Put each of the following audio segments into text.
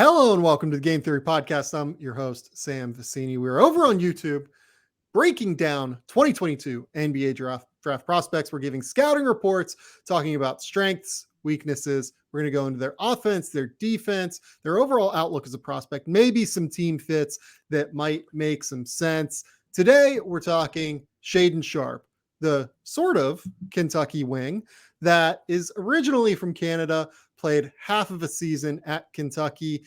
Hello and welcome to the Game Theory Podcast. I'm your host, Sam Vecenie. We're over on YouTube breaking down 2022 NBA draft prospects. We're giving scouting reports, talking about strengths, weaknesses. We're going to go into their offense, their defense, their overall outlook as a prospect, maybe some team fits that might make some sense. Today, we're talking Shaedon Sharpe, the sort of Kentucky wing that is originally from Canada, played half of a season at Kentucky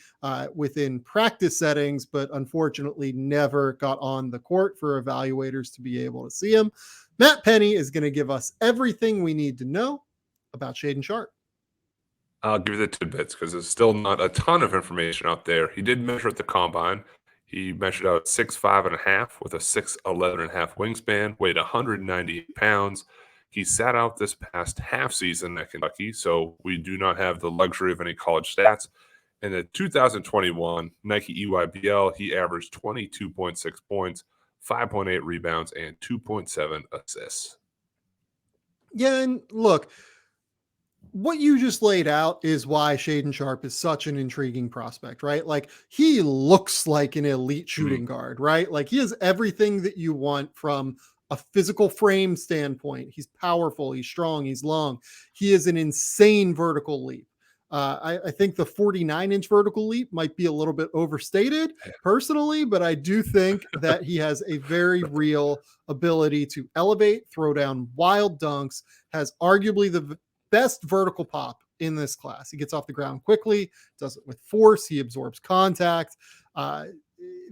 within practice settings, but unfortunately never got on the court for evaluators to be able to see him. Matt Pennie is going to give us everything we need to know about Shaedon Sharpe. I'll give you the tidbits because there's still not a ton of information out there. He did measure at the combine. He measured out 6'5.5" with a 6'11.5" wingspan, weighed 198 pounds. He sat out this past half season at Kentucky, so we do not have the luxury of any college stats. In the 2021 Nike EYBL, he averaged 22.6 points, 5.8 rebounds, and 2.7 assists. Yeah, and look, what you just laid out is why Shaedon Sharpe is such an intriguing prospect, right? Like, he looks like an elite shooting guard, right? Like, he has everything that you want from a physical frame standpoint. He's powerful, he's strong, he's long. He is an insane vertical leap. I think the 49-inch vertical leap might be a little bit overstated personally, but I do think that he has a very real ability to elevate, throw down wild dunks, has arguably the best vertical pop in this class. He gets off the ground quickly, does it with force, he absorbs contact.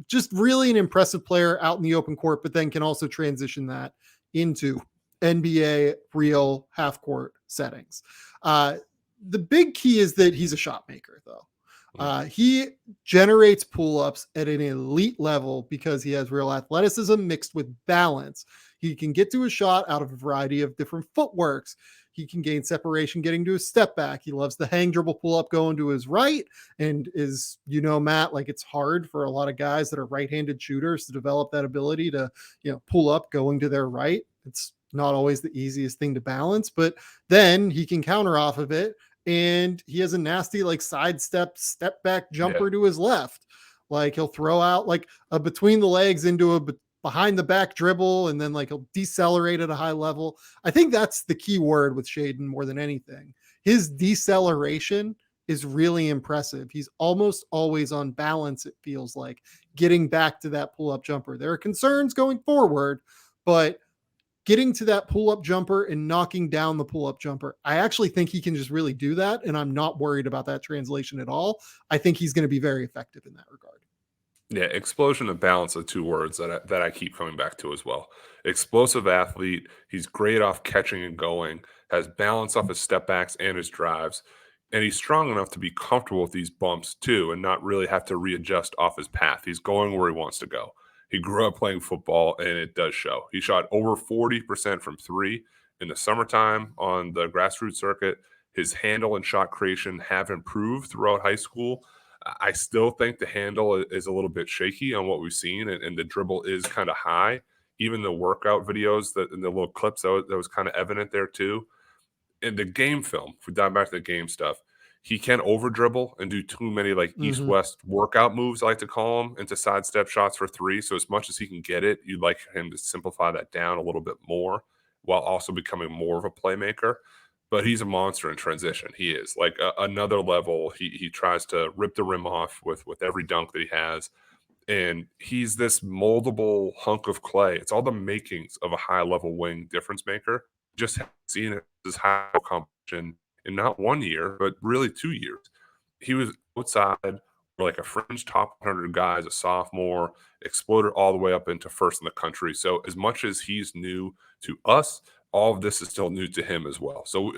Just really an impressive player out in the open court, but then can also transition that into NBA real half court settings. The big key is that he's a shot maker, though. He generates pull-ups at an elite level because he has real athleticism mixed with balance. He can get to a shot out of a variety of different footworks. He can gain separation getting to a step back. He loves the hang dribble pull up going to his right. And is, Matt, like, it's hard for a lot of guys that are right-handed shooters to develop that ability to, pull up going to their right. It's not always the easiest thing to balance, but then he can counter off of it. And he has a nasty, like, sidestep, step back jumper to his left. Like, he'll throw out like a between the legs into a behind the back dribble, and then like he'll decelerate at a high level. I think that's the key word with Shaedon more than anything. His deceleration is really impressive. He's almost always on balance, it feels like, getting back to that pull-up jumper. There are concerns going forward, but getting to that pull-up jumper and knocking down the pull-up jumper, I actually think he can just really do that, and I'm not worried about that translation at all. I think he's going to be very effective in that regard. Yeah, explosion and balance are two words that I keep coming back to as well. Explosive athlete. He's great off catching and going, has balance off his step backs and his drives, and he's strong enough to be comfortable with these bumps too and not really have to readjust off his path. He's going where he wants to go. He grew up playing football, and it does show. He shot over 40% from three in the summertime on the grassroots circuit. His handle and shot creation have improved throughout high school. I still think the handle is a little bit shaky on what we've seen, and the dribble is kind of high. Even the workout videos, and the little clips, that was kind of evident there too. In the game film, if we dive back to the game stuff, he can over dribble and do too many like east-west workout moves, I like to call them, into sidestep shots for three. So as much as he can get it, you'd like him to simplify that down a little bit more while also becoming more of a playmaker. But he's a monster in transition. He is like another level. He tries to rip the rim off with every dunk that he has. And he's this moldable hunk of clay. It's all the makings of a high-level wing difference maker. Just seeing it as high competition in not 1 year, but really 2 years. He was outside like a fringe top 100 guy as a sophomore, exploded all the way up into first in the country. So as much as he's new to us, all of this is still new to him as well. So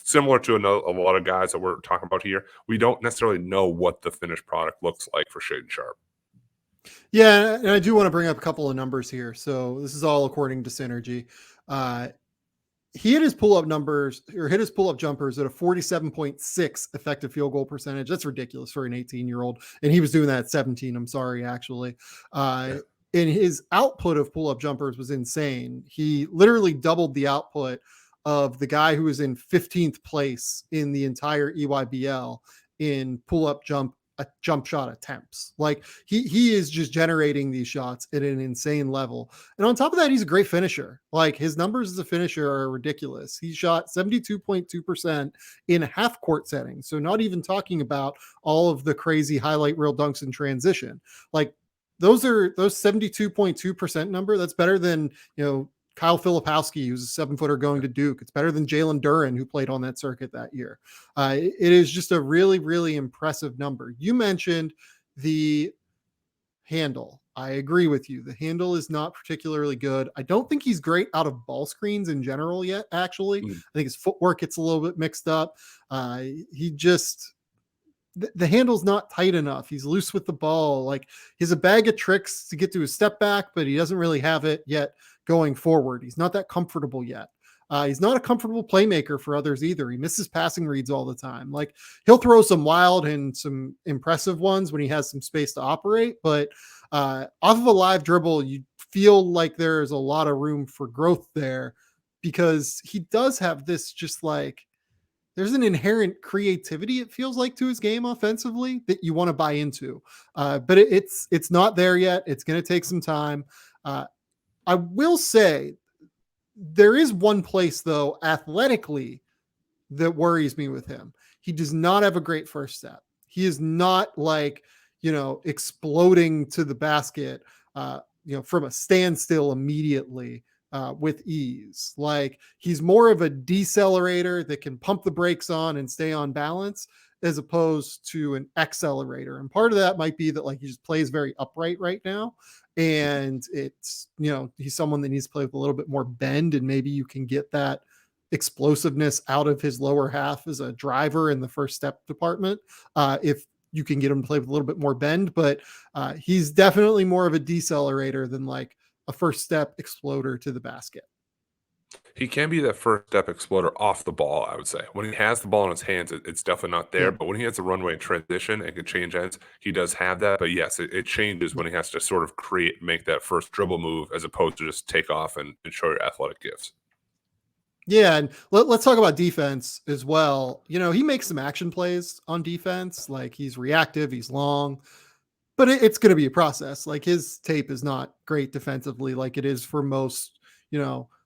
similar to a lot of guys that we're talking about here, we don't necessarily know what the finished product looks like for Shaedon Sharpe. Yeah, and I do want to bring up a couple of numbers here. So this is all according to Synergy. He hit his pull-up numbers, or hit his pull-up jumpers at a 47.6 effective field goal percentage. That's ridiculous for an 18-year-old. And he was doing that at 17. I'm sorry, actually. And his output of pull-up jumpers was insane. He literally doubled the output of the guy who was in 15th place in the entire EYBL in pull-up jump jump shot attempts. Like he is just generating these shots at an insane level. And on top of that, he's a great finisher. Like his numbers as a finisher are ridiculous. He shot 72.2% in half court settings. So not even talking about all of the crazy highlight reel dunks in transition. Like those 72.2% number. That's better than, Kyle Filipowski, who's a 7-footer going to Duke. It's better than Jalen Duren, who played on that circuit that year. It is just a really, really impressive number. You mentioned the handle. I agree with you. The handle is not particularly good. I don't think he's great out of ball screens in general yet, actually. Mm. I think his footwork gets a little bit mixed up. He just the handle's not tight enough. He's loose with the ball. Like he's a bag of tricks to get to his step back, but he doesn't really have it yet going forward. He's not that comfortable yet. He's not a comfortable playmaker for others either. He misses passing reads all the time. Like he'll throw some wild and some impressive ones when he has some space to operate, but off of a live dribble, you feel like there's a lot of room for growth there because he does have this just like, there's an inherent creativity, it feels like, to his game offensively that you want to buy into. But it's not there yet. It's going to take some time. I will say there is one place, though, athletically that worries me with him. He does not have a great first step. He is not like, exploding to the basket, from a standstill immediately. With ease. Like he's more of a decelerator that can pump the brakes on and stay on balance as opposed to an accelerator. And part of that might be that like he just plays very upright right now. And it's, he's someone that needs to play with a little bit more bend, and maybe you can get that explosiveness out of his lower half as a driver in the first step department. If you can get him to play with a little bit more bend, but he's definitely more of a decelerator than like a first step exploder to the basket. He can be that first step exploder off the ball, I would say. When he has the ball in his hands, it's definitely not there. Yeah. But when he has a runway in transition and can change ends, he does have that. But yes, it changes when he has to sort of make that first dribble move as opposed to just take off and show your athletic gifts. Yeah, and let's talk about defense as well. He makes some action plays on defense. Like he's reactive, he's long, but it's going to be a process. Like his tape is not great defensively, like it is for most,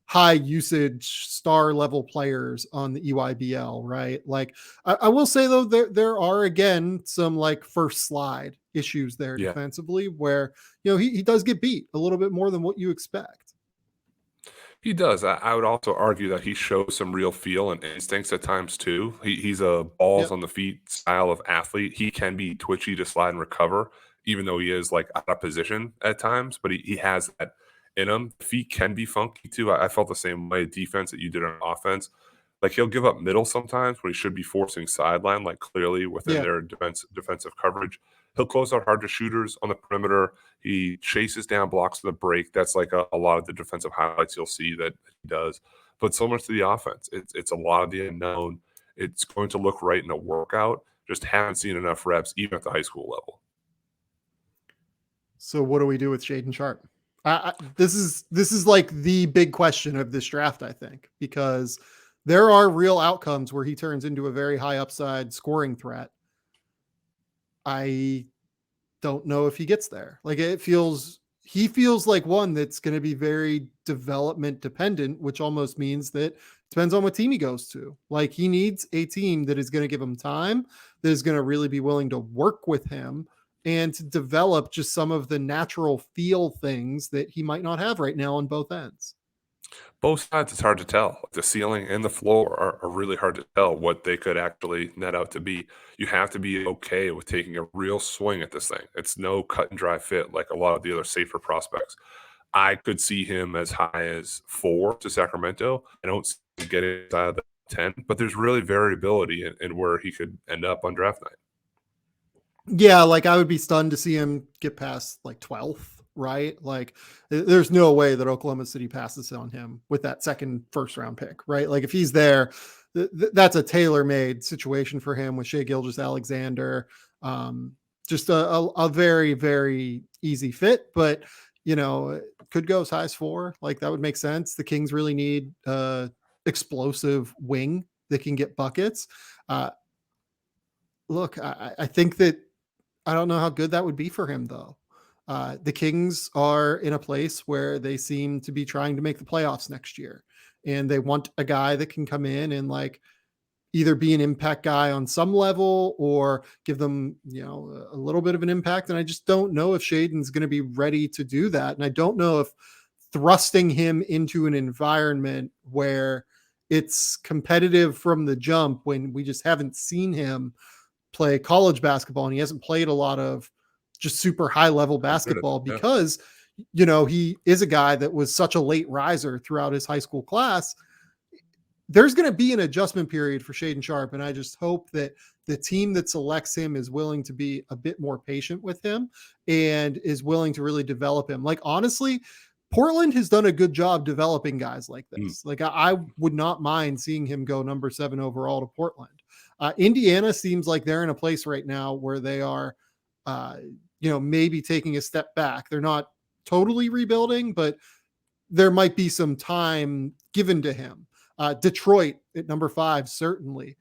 high usage star level players on the EYBL, right? Like I will say though, there are again some like first slide issues there Yeah. defensively where, he does get beat a little bit more than what you expect. He does. I would also argue that he shows some real feel and instincts at times too. He's a balls Yep. on the feet style of athlete. He can be twitchy to slide and recover, even though he is like out of position at times, but he has that in him. Feet can be funky too. I felt the same way defense that you did on offense. Like he'll give up middle sometimes when he should be forcing sideline, like clearly within Yeah. their defensive coverage. He'll close out hard to shooters on the perimeter. He chases down blocks to the break. That's like a lot of the defensive highlights you'll see that he does. But so much to the offense. It's a lot of the unknown. It's going to look right in a workout. Just haven't seen enough reps, even at the high school level. So what do we do with Shaedon Sharpe? This is like the big question of this draft, I think, because there are real outcomes where he turns into a very high upside scoring threat. I don't know if he gets there. Like he feels like one that's going to be very development dependent, which almost means that it depends on what team he goes to. Like he needs a team that is going to give him time, that is going to really be willing to work with him and to develop just some of the natural feel things that he might not have right now on both ends. Both sides, it's hard to tell. Like, the ceiling and the floor are really hard to tell what they could actually net out to be. You have to be okay with taking a real swing at this thing. It's no cut and dry fit like a lot of the other safer prospects. I could see him as high as 4 to Sacramento. I don't see him getting inside of the 10, but there's really variability in where he could end up on draft night. Yeah, like I would be stunned to see him get past like 12th, right? Like there's no way that Oklahoma City passes on him with that second first round pick, right? Like if he's there, that's a tailor-made situation for him with Shai Gilgeous-Alexander. Just a very, very easy fit, but could go as high as 4. Like that would make sense. The Kings really need explosive wing that can get buckets. Look, I think that I don't know how good that would be for him, though. The Kings are in a place where they seem to be trying to make the playoffs next year, and they want a guy that can come in and like either be an impact guy on some level or give them, a little bit of an impact. And I just don't know if Shaedon's going to be ready to do that. And I don't know if thrusting him into an environment where it's competitive from the jump when we just haven't seen him play college basketball and he hasn't played a lot of just super high level basketball Yeah. because he is a guy that was such a late riser throughout his high school class. There's going to be an adjustment period for Shaedon Sharpe, and I just hope that the team that selects him is willing to be a bit more patient with him and is willing to really develop him. Like, honestly, Portland has done a good job developing guys like this. Like, I would not mind seeing him go number 7 overall to Portland. Indiana seems like they're in a place right now where they are, maybe taking a step back. They're not totally rebuilding, but there might be some time given to him. Detroit at number 5 certainly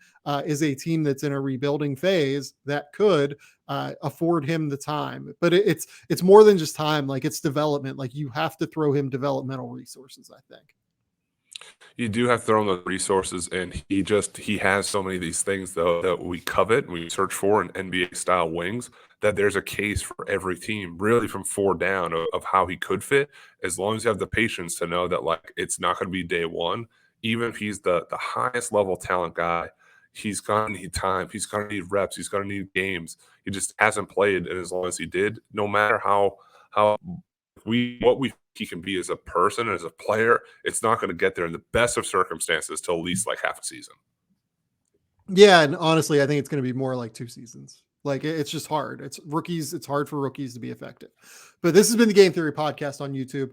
is a team that's in a rebuilding phase that could afford him the time. But it's more than just time. Like, it's development. Like, you have to throw him developmental resources, I think. You do have to throw him those resources, and he has so many of these things though that we covet and we search for in NBA style wings, that there's a case for every team, really from 4 down, of how he could fit, as long as you have the patience to know that like it's not going to be day one. Even if he's the highest level talent guy, he's going to need time, he's going to need reps, he's going to need games. He just hasn't played, and as long as he did, no matter how what we he can be as a person, as a player, it's not going to get there in the best of circumstances till at least like half a season. Yeah, and honestly, I think it's going to be more like 2 seasons. Like, it's just hard. It's hard for rookies to be effective. But this has been the Game Theory Podcast on YouTube.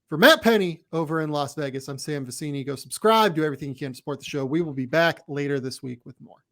For Matt Pennie over in Las Vegas, I'm Sam Vecenie. Go subscribe, do everything you can to support the show. We will be back later this week with more.